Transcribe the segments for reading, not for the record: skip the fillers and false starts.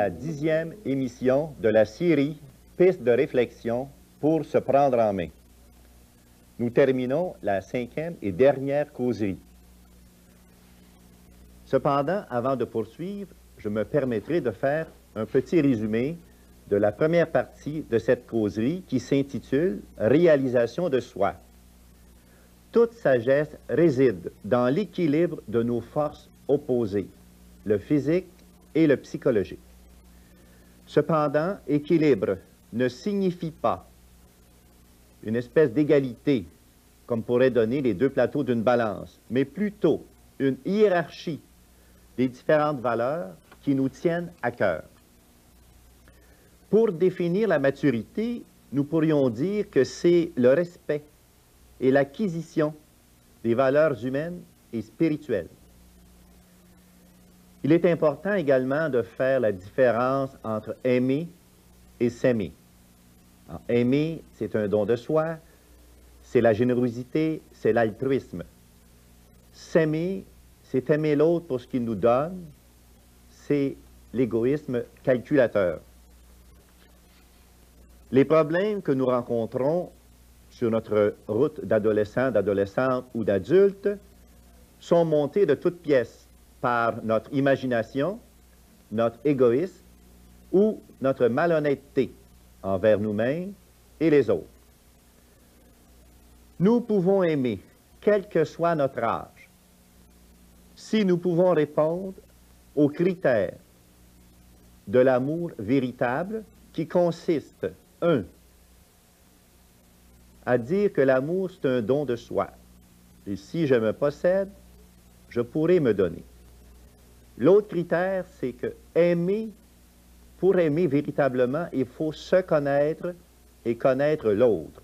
la 10e émission de la série Pistes de réflexion pour se prendre en main. Nous terminons la 5e et dernière causerie. Cependant, avant de poursuivre, je me permettrai de faire un petit résumé de la première partie de cette causerie qui s'intitule « Réalisation de soi ». Toute sagesse réside dans l'équilibre de nos forces opposées, le physique et le psychologique. Cependant, équilibre ne signifie pas une espèce d'égalité, comme pourraient donner les deux plateaux d'une balance, mais plutôt une hiérarchie des différentes valeurs qui nous tiennent à cœur. Pour définir la maturité, nous pourrions dire que c'est le respect et l'acquisition des valeurs humaines et spirituelles. Il est important également de faire la différence entre aimer et s'aimer. Aimer, c'est un don de soi, c'est la générosité, c'est l'altruisme. S'aimer, c'est aimer l'autre pour ce qu'il nous donne, c'est l'égoïsme calculateur. Les problèmes que nous rencontrons sur notre route d'adolescent, d'adolescente ou d'adulte sont montés de toutes pièces par notre imagination, notre égoïsme ou notre malhonnêteté envers nous-mêmes et les autres. Nous pouvons aimer, quel que soit notre âge, si nous pouvons répondre aux critères de l'amour véritable qui consiste, 1, à dire que l'amour, c'est un don de soi. Et si je me possède, je pourrai me donner. L'autre critère, c'est que pour aimer véritablement, il faut se connaître et connaître l'autre.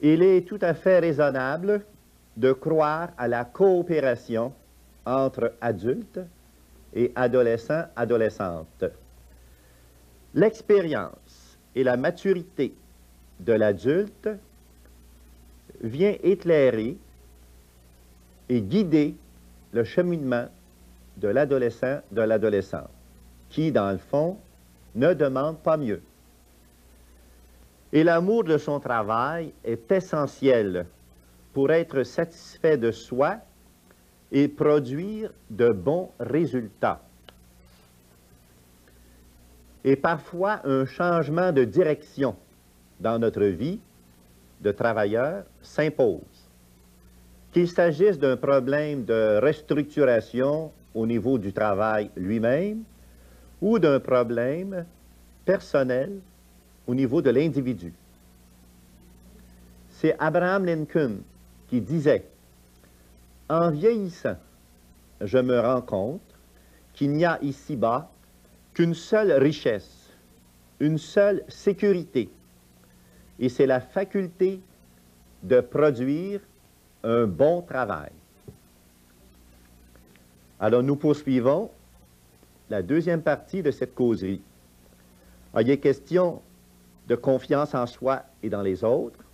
Il est tout à fait raisonnable de croire à la coopération entre adultes et adolescents, adolescentes. L'expérience et la maturité de l'adulte vient éclairer et guider le cheminement de l'adolescent, de l'adolescente, qui, dans le fond, ne demande pas mieux. Et l'amour de son travail est essentiel pour être satisfait de soi et produire de bons résultats. Et parfois, un changement de direction dans notre vie de travailleur s'impose. Qu'il s'agisse d'un problème de restructuration au niveau du travail lui-même ou d'un problème personnel au niveau de l'individu. C'est Abraham Lincoln qui disait « En vieillissant, je me rends compte qu'il n'y a ici-bas qu'une seule richesse, une seule sécurité, et c'est la faculté de produire un bon travail. » Alors nous poursuivons la deuxième partie de cette causerie. Il est question de confiance en soi et dans les autres,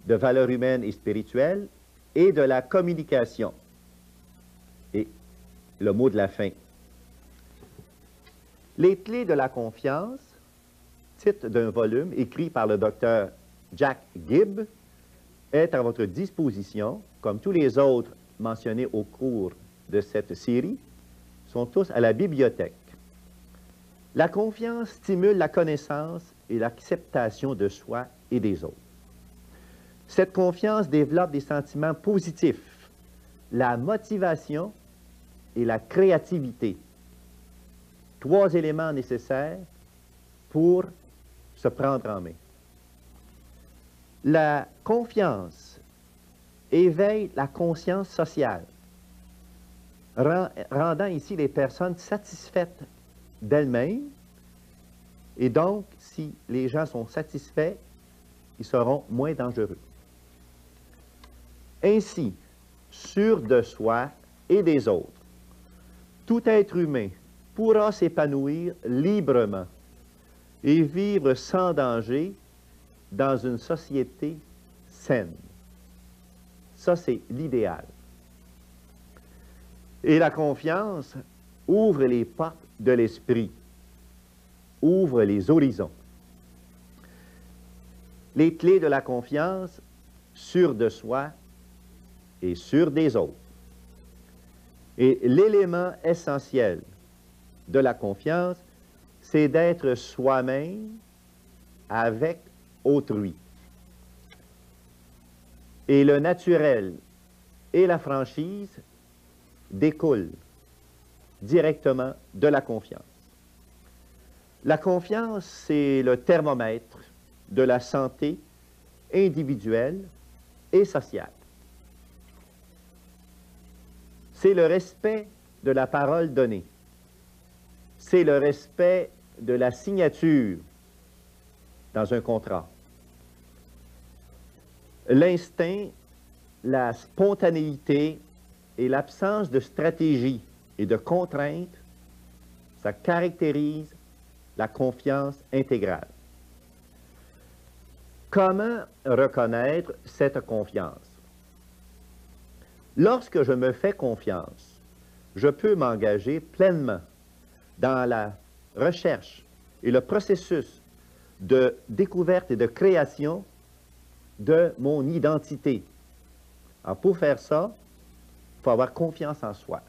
de valeurs humaines et spirituelles, et de la communication. Et le mot de la fin. Les clés de la confiance, titre d'un volume écrit par le docteur Jack Gibb, est à votre disposition, comme tous les autres mentionnés au cours de cette série, sont tous à la bibliothèque. La confiance stimule la connaissance et l'acceptation de soi et des autres. Cette confiance développe des sentiments positifs, la motivation et la créativité. 3 éléments nécessaires pour se prendre en main. La confiance éveille la conscience sociale, rendant ici les personnes satisfaites d'elles-mêmes, et donc, si les gens sont satisfaits, ils seront moins dangereux. Ainsi, sûr de soi et des autres, tout être humain pourra s'épanouir librement et vivre sans danger dans une société saine. Ça, c'est l'idéal. Et la confiance ouvre les portes de l'esprit, ouvre les horizons. Les clés de la confiance, sûre de soi et sûre des autres. Et l'élément essentiel de la confiance, c'est d'être soi-même avec autrui. Et le naturel et la franchise découlent directement de la confiance. La confiance, c'est le thermomètre de la santé individuelle et sociale. C'est le respect de la parole donnée. C'est le respect de la signature dans un contrat. L'instinct, la spontanéité et l'absence de stratégie et de contrainte, ça caractérise la confiance intégrale. Comment reconnaître cette confiance? Lorsque je me fais confiance, je peux m'engager pleinement dans la recherche et le processus de découverte et de création de mon identité. Alors, pour faire ça, il faut avoir confiance en soi.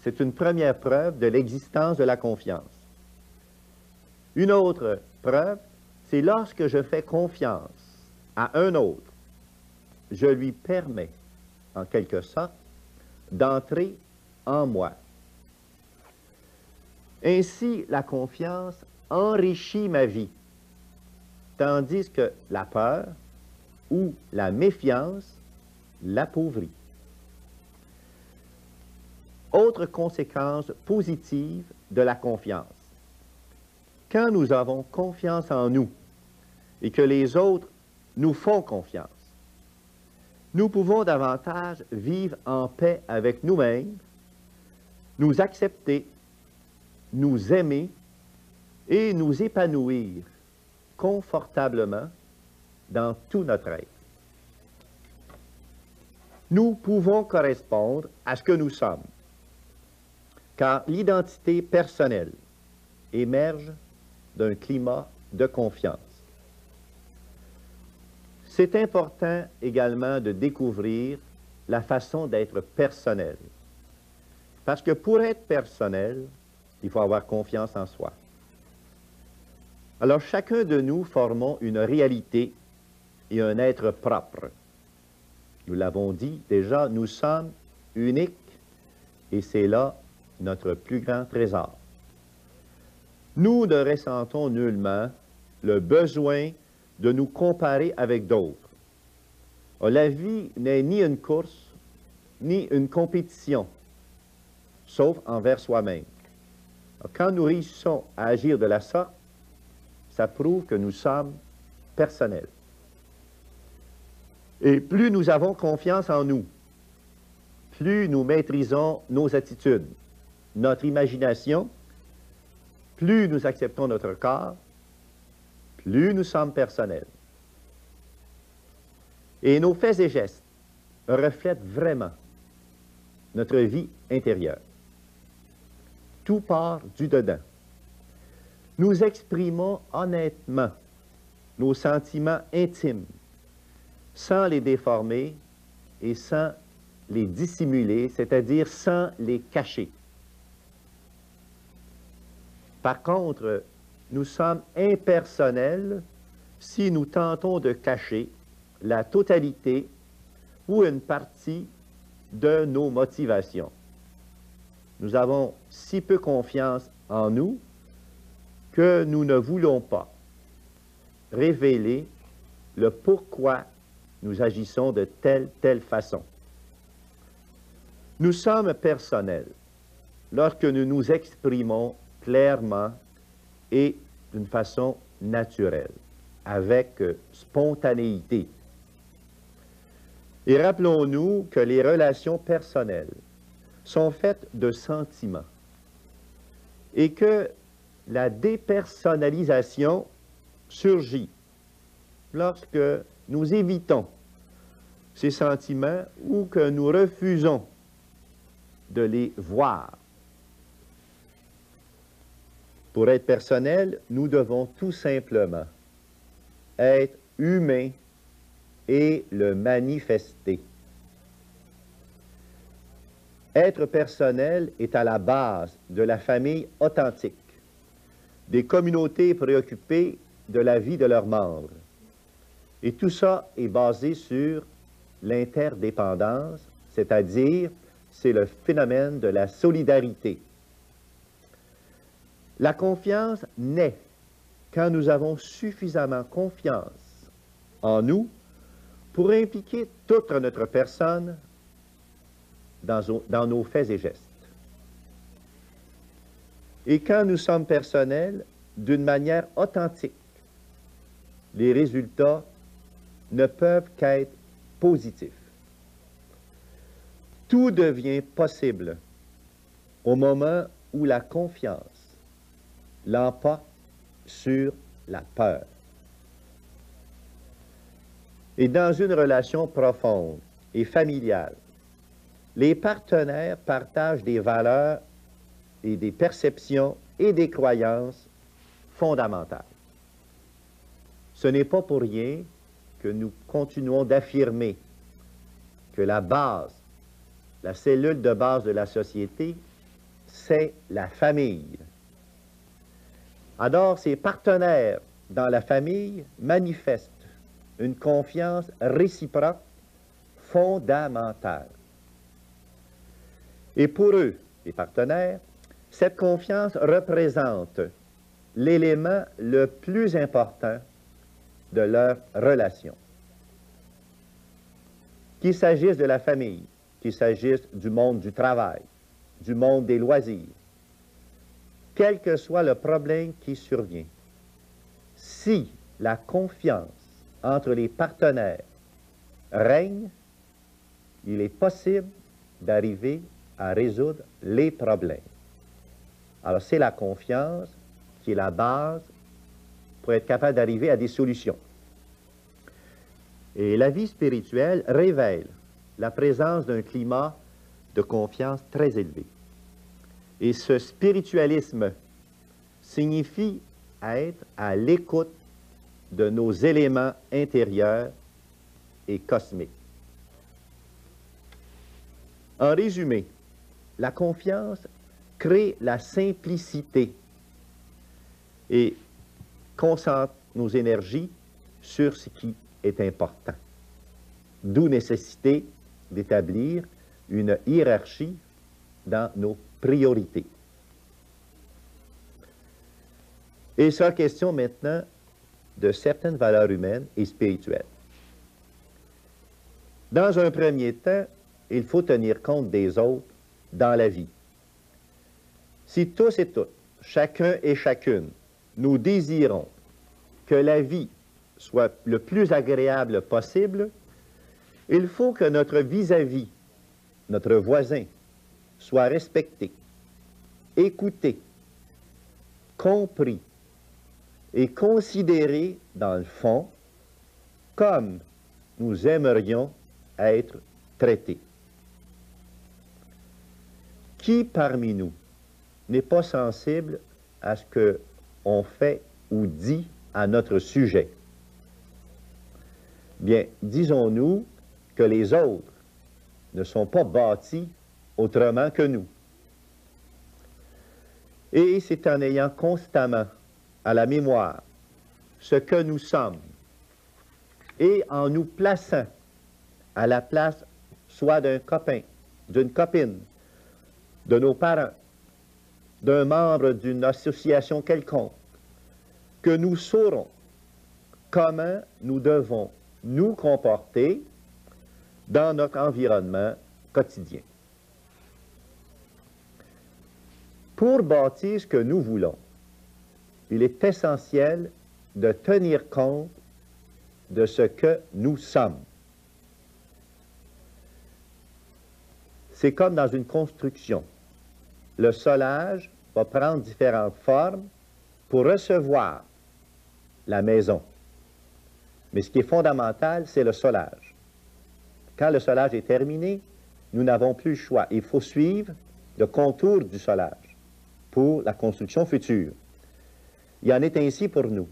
C'est une première preuve de l'existence de la confiance. Une autre preuve, c'est lorsque je fais confiance à un autre, je lui permets, en quelque sorte, d'entrer en moi. Ainsi, la confiance enrichit ma vie, tandis que la peur ou la méfiance l'appauvrit. Autre conséquence positive de la confiance. Quand nous avons confiance en nous et que les autres nous font confiance, nous pouvons davantage vivre en paix avec nous-mêmes, nous accepter, nous aimer et nous épanouir confortablement dans tout notre être. Nous pouvons correspondre à ce que nous sommes, car l'identité personnelle émerge d'un climat de confiance. C'est important également de découvrir la façon d'être personnel, parce que pour être personnel, il faut avoir confiance en soi. Alors, chacun de nous formons une réalité et un être propre. Nous l'avons dit déjà, nous sommes uniques et c'est là notre plus grand trésor. Nous ne ressentons nullement le besoin de nous comparer avec d'autres. La vie n'est ni une course, ni une compétition, sauf envers soi-même. Quand nous réussissons à agir de la sorte, ça prouve que nous sommes personnels. Et plus nous avons confiance en nous, plus nous maîtrisons nos attitudes, notre imagination, plus nous acceptons notre corps, plus nous sommes personnels. Et nos faits et gestes reflètent vraiment notre vie intérieure. Tout part du dedans. Nous exprimons honnêtement nos sentiments intimes, sans les déformer et sans les dissimuler, c'est-à-dire sans les cacher. Par contre, nous sommes impersonnels si nous tentons de cacher la totalité ou une partie de nos motivations. Nous avons si peu confiance en nous que nous ne voulons pas révéler le pourquoi nous agissons de telle façon. Nous sommes personnels lorsque nous nous exprimons clairement et d'une façon naturelle, avec spontanéité. Et rappelons-nous que les relations personnelles sont faites de sentiments et que la dépersonnalisation surgit lorsque nous évitons ces sentiments ou que nous refusons de les voir Pour être personnel, nous devons tout simplement être humains et le manifester. Être personnel est à la base de la famille authentique, des communautés préoccupées de la vie de leurs membres. Et tout ça est basé sur l'interdépendance, c'est-à-dire c'est le phénomène de la solidarité. La confiance naît quand nous avons suffisamment confiance en nous pour impliquer toute notre personne dans nos faits et gestes. Et quand nous sommes personnels, d'une manière authentique, les résultats ne peuvent qu'être positifs. Tout devient possible au moment où la confiance l'emporte sur la peur. Et dans une relation profonde et familiale, les partenaires partagent des valeurs et des perceptions et des croyances fondamentales. Ce n'est pas pour rien que nous continuons d'affirmer que la base, la cellule de base de la société, c'est la famille. Alors, ces partenaires dans la famille manifestent une confiance réciproque fondamentale. Et pour eux, les partenaires, cette confiance représente l'élément le plus important de leur relation. Qu'il s'agisse de la famille, qu'il s'agisse du monde du travail, du monde des loisirs, quel que soit le problème qui survient, si la confiance entre les partenaires règne, il est possible d'arriver à résoudre les problèmes. Alors, c'est la confiance qui est la base pour être capable d'arriver à des solutions. Et la vie spirituelle révèle la présence d'un climat de confiance très élevé. Et ce spiritualisme signifie être à l'écoute de nos éléments intérieurs et cosmiques. En résumé, la confiance crée la simplicité et concentre nos énergies sur ce qui est important. D'où nécessité d'établir une hiérarchie dans nos priorités. Et ça, question maintenant de certaines valeurs humaines et spirituelles. Dans un premier temps, il faut tenir compte des autres dans la vie. Si tous et toutes, chacun et chacune, nous désirons que la vie soit le plus agréable possible, il faut que notre vis-à-vis, notre voisin, soit respecté, écouté, compris et considéré dans le fond comme nous aimerions être traités. Qui parmi nous n'est pas sensible à ce qu'on fait ou dit à notre sujet? Bien, disons-nous que les autres ne sont pas bâtis autrement que nous. Et c'est en ayant constamment à la mémoire ce que nous sommes et en nous plaçant à la place soit d'un copain, d'une copine, de nos parents, d'un membre d'une association quelconque, que nous saurons comment nous devons nous comporter dans notre environnement quotidien. Pour bâtir ce que nous voulons, il est essentiel de tenir compte de ce que nous sommes. C'est comme dans une construction. Le solage va prendre différentes formes pour recevoir la maison. Mais ce qui est fondamental, c'est le solage. Quand le solage est terminé, nous n'avons plus le choix. Il faut suivre le contour du solage pour la construction future. Il en est ainsi pour nous.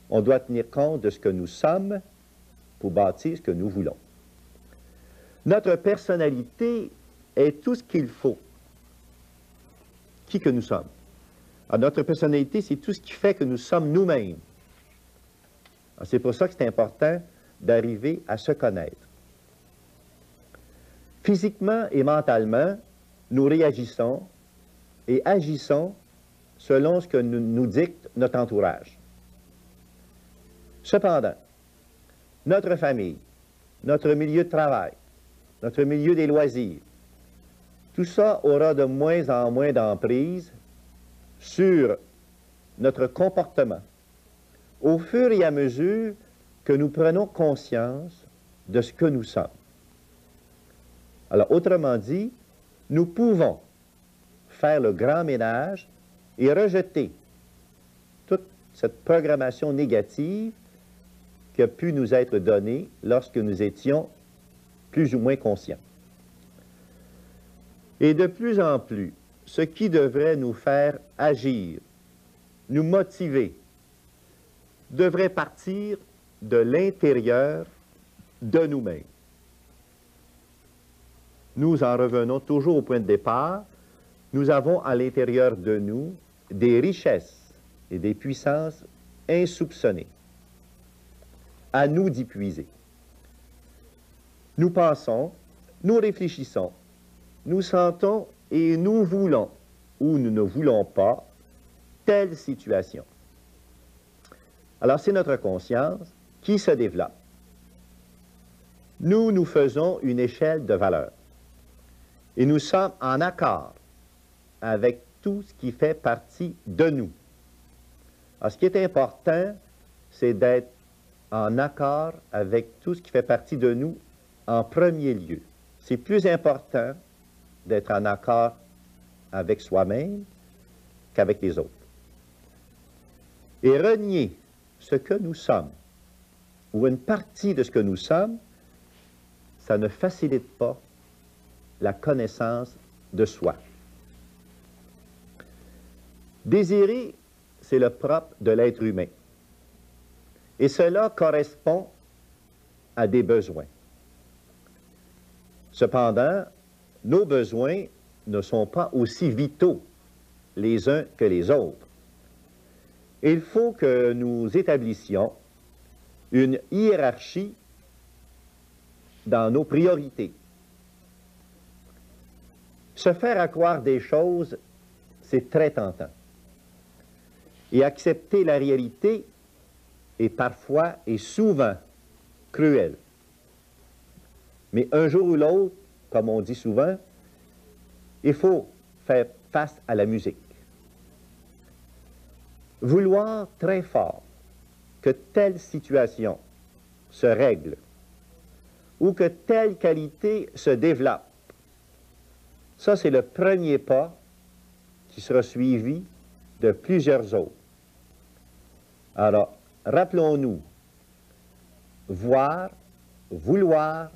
On doit tenir compte de ce que nous sommes pour bâtir ce que nous voulons. Notre personnalité est tout ce qu'il faut. Qui que nous sommes. Alors, notre personnalité, c'est tout ce qui fait que nous sommes nous-mêmes. C'est pour ça que c'est important d'arriver à se connaître. Physiquement et mentalement, nous réagissons et agissons selon ce que nous dicte notre entourage. Cependant, notre famille, notre milieu de travail, notre milieu des loisirs, tout ça aura de moins en moins d'emprise sur notre comportement au fur et à mesure que nous prenons conscience de ce que nous sommes. Alors, autrement dit, nous pouvons faire le grand ménage et rejeter toute cette programmation négative qui a pu nous être donnée lorsque nous étions plus ou moins conscients. Et de plus en plus, ce qui devrait nous faire agir, nous motiver, devrait partir de l'intérieur de nous-mêmes. Nous en revenons toujours au point de départ. Nous avons à l'intérieur de nous des richesses et des puissances insoupçonnées. À nous d'y puiser. Nous pensons, nous réfléchissons, nous sentons et nous voulons, ou nous ne voulons pas, telle situation. Alors, c'est notre conscience qui se développe. Nous faisons une échelle de valeur. Et nous sommes en accord avec tout ce qui fait partie de nous. Alors, ce qui est important, c'est d'être en accord avec tout ce qui fait partie de nous en premier lieu. C'est plus important d'être en accord avec soi-même qu'avec les autres. Et renier ce que nous sommes, ou une partie de ce que nous sommes, ça ne facilite pas la connaissance de soi. Désirer, c'est le propre de l'être humain. Et cela correspond à des besoins. Cependant, nos besoins ne sont pas aussi vitaux les uns que les autres. Il faut que nous établissions une hiérarchie dans nos priorités. Se faire accroire des choses, c'est très tentant. Et accepter la réalité est parfois et souvent cruel. Mais un jour ou l'autre, comme on dit souvent, il faut faire face à la musique. Vouloir très fort que telle situation se règle ou que telle qualité se développe, ça c'est le premier pas qui sera suivi de plusieurs autres. Alors, rappelons-nous, voir, vouloir,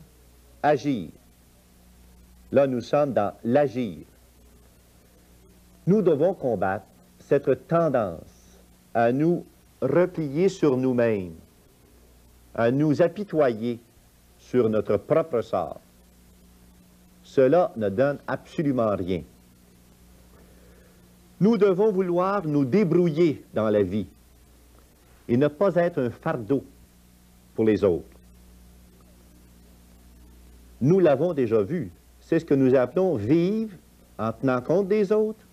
agir. Là, nous sommes dans l'agir. Nous devons combattre cette tendance à nous replier sur nous-mêmes, à nous apitoyer sur notre propre sort. Cela ne donne absolument rien. Nous devons vouloir nous débrouiller dans la vie et ne pas être un fardeau pour les autres. Nous l'avons déjà vu. C'est ce que nous appelons vivre en tenant compte des autres,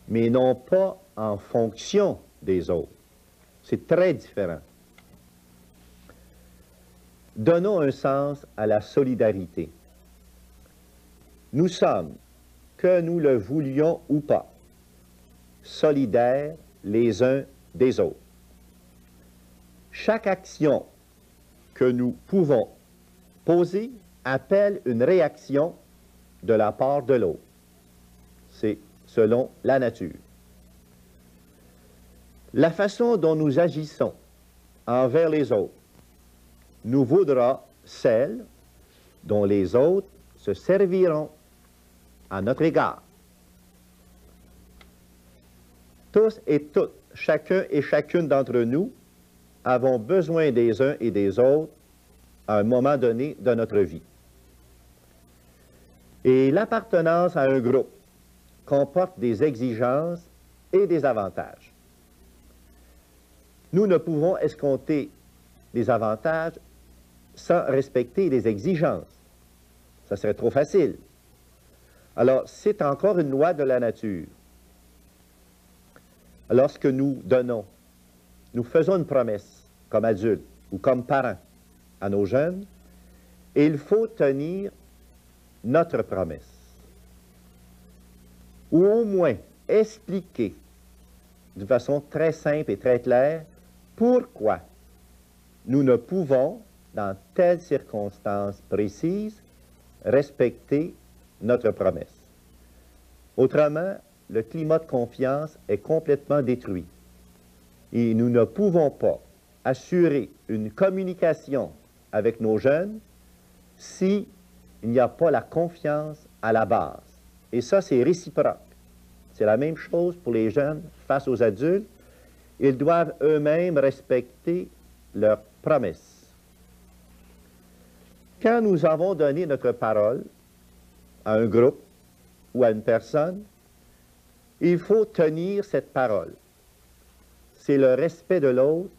mais non pas en fonction des autres. C'est très différent. Donnons un sens à la solidarité. Nous sommes, que nous le voulions ou pas, solidaires les uns des autres. Chaque action que nous pouvons poser appelle une réaction de la part de l'autre. C'est selon la nature. La façon dont nous agissons envers les autres nous vaudra celle dont les autres se serviront à notre égard. Tous et toutes, chacun et chacune d'entre nous, avons besoin des uns et des autres à un moment donné de notre vie. Et l'appartenance à un groupe comporte des exigences et des avantages. Nous ne pouvons escompter des avantages sans respecter les exigences. Ça serait trop facile. Alors, c'est encore une loi de la nature. Lorsque nous donnons, nous faisons une promesse comme adultes ou comme parents à nos jeunes, et il faut tenir notre promesse. Ou au moins expliquer de façon très simple et très claire pourquoi nous ne pouvons, dans telle circonstance précise, respecter notre promesse. Autrement, le climat de confiance est complètement détruit. Et nous ne pouvons pas assurer une communication avec nos jeunes s'il n'y a pas la confiance à la base. Et ça, c'est réciproque. C'est la même chose pour les jeunes face aux adultes. Ils doivent eux-mêmes respecter leurs promesses. Quand nous avons donné notre parole à un groupe ou à une personne, il faut tenir cette parole. C'est le respect de l'autre,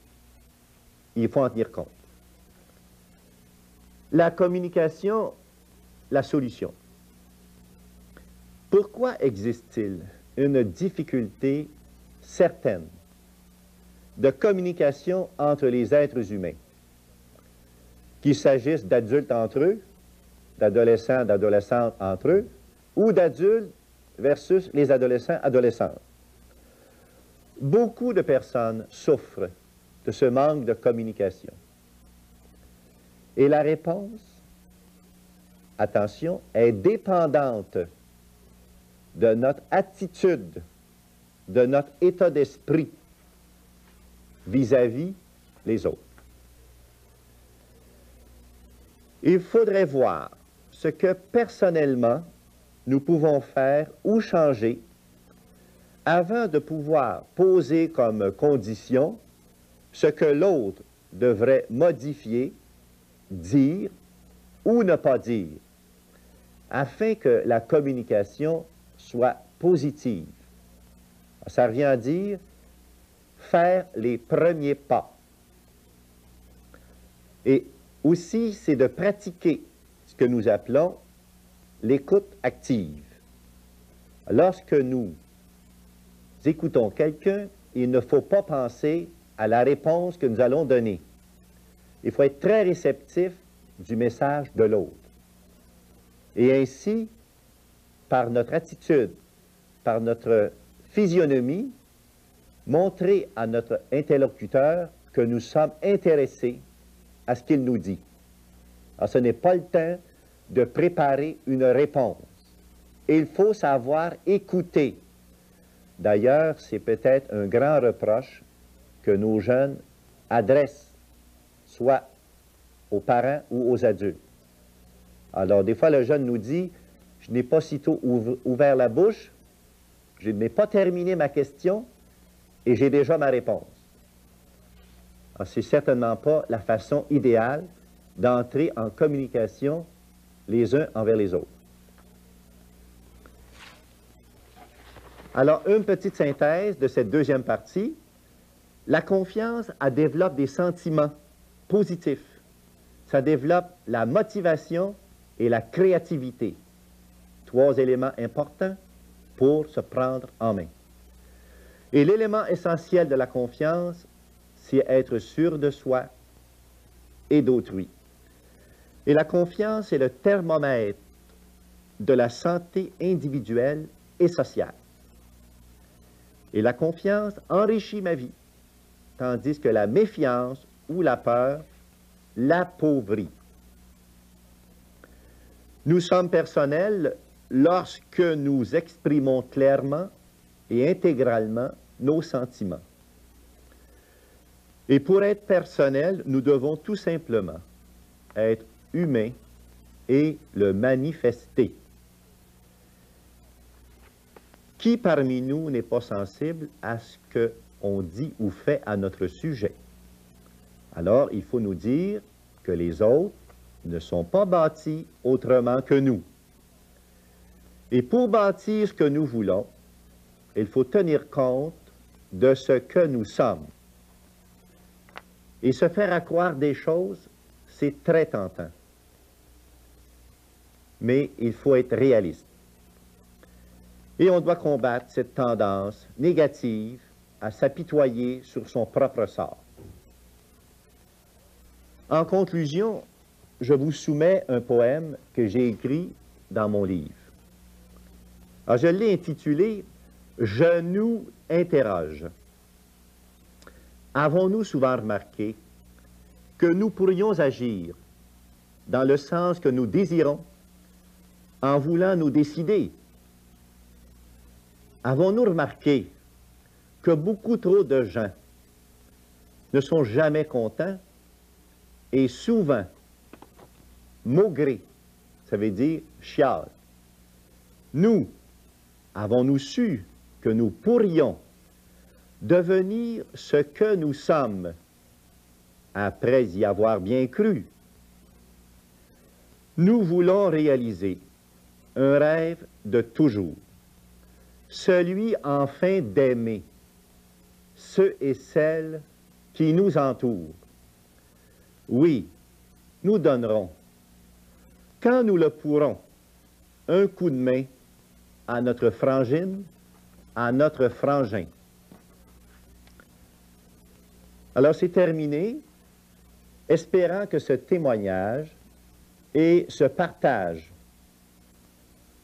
il faut en tenir compte. La communication, la solution. Pourquoi existe-t-il une difficulté certaine de communication entre les êtres humains? Qu'il s'agisse d'adultes entre eux, d'adolescents, d'adolescentes entre eux, ou d'adultes versus les adolescents, adolescentes. Beaucoup de personnes souffrent de ce manque de communication. Et la réponse, attention, est dépendante de notre attitude, de notre état d'esprit vis-à-vis les autres. Il faudrait voir ce que personnellement nous pouvons faire ou changer avant de pouvoir poser comme condition ce que l'autre devrait modifier, dire ou ne pas dire, afin que la communication soit positive. Ça revient à dire faire les premiers pas. Et aussi, c'est de pratiquer ce que nous appelons l'écoute active. Lorsque nous écoutons quelqu'un, il ne faut pas penser à la réponse que nous allons donner. Il faut être très réceptif du message de l'autre. Et ainsi, par notre attitude, par notre physionomie, montrer à notre interlocuteur que nous sommes intéressés à ce qu'il nous dit. Alors, ce n'est pas le temps de préparer une réponse. Il faut savoir écouter. D'ailleurs, c'est peut-être un grand reproche que nos jeunes adressent, soit aux parents ou aux adultes. Alors, des fois, le jeune nous dit, je n'ai pas sitôt ouvert la bouche, je n'ai pas terminé ma question et j'ai déjà ma réponse. Ce n'est certainement pas la façon idéale d'entrer en communication les uns envers les autres. Alors, une petite synthèse de cette deuxième partie. La confiance, elle développe des sentiments positifs. Ça développe la motivation et la créativité. 3 éléments importants pour se prendre en main. Et l'élément essentiel de la confiance, c'est être sûr de soi et d'autrui. Et la confiance est le thermomètre de la santé individuelle et sociale. Et la confiance enrichit ma vie, tandis que la méfiance ou la peur l'appauvrit. Nous sommes personnels lorsque nous exprimons clairement et intégralement nos sentiments. Et pour être personnel, nous devons tout simplement être humains et le manifester. Qui parmi nous n'est pas sensible à ce qu'on dit ou fait à notre sujet? Alors, il faut nous dire que les autres ne sont pas bâtis autrement que nous. Et pour bâtir ce que nous voulons, il faut tenir compte de ce que nous sommes. Et se faire accroire des choses, c'est très tentant. Mais il faut être réaliste. Et on doit combattre cette tendance négative à s'apitoyer sur son propre sort. En conclusion, je vous soumets un poème que j'ai écrit dans mon livre. Alors, je l'ai intitulé « Je nous interroge ». Avons-nous souvent remarqué que nous pourrions agir dans le sens que nous désirons en voulant nous décider? Avons-nous remarqué que beaucoup trop de gens ne sont jamais contents et souvent maugrés, ça veut dire chialent? Nous, avons-nous su que nous pourrions devenir ce que nous sommes après y avoir bien cru? Nous voulons réaliser un rêve de toujours, celui enfin d'aimer ceux et celles qui nous entourent. Oui, nous donnerons, quand nous le pourrons, un coup de main à notre frangine, à notre frangin. Alors c'est terminé, espérant que ce témoignage et ce partage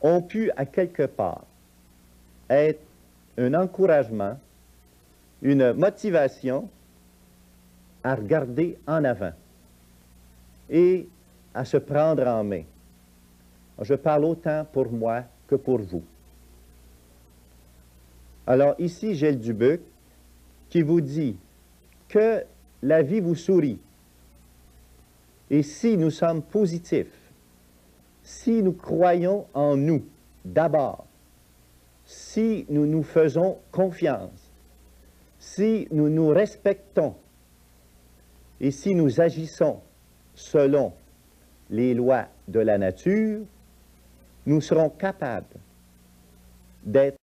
ont pu à quelque part être un encouragement, une motivation à regarder en avant et à se prendre en main. Je parle autant pour moi que pour vous. Alors ici, Gilles Dubuc, qui vous dit que la vie vous sourit. Et si nous sommes positifs, si nous croyons en nous d'abord, si nous nous faisons confiance, si nous nous respectons et si nous agissons selon les lois de la nature, nous serons capables d'être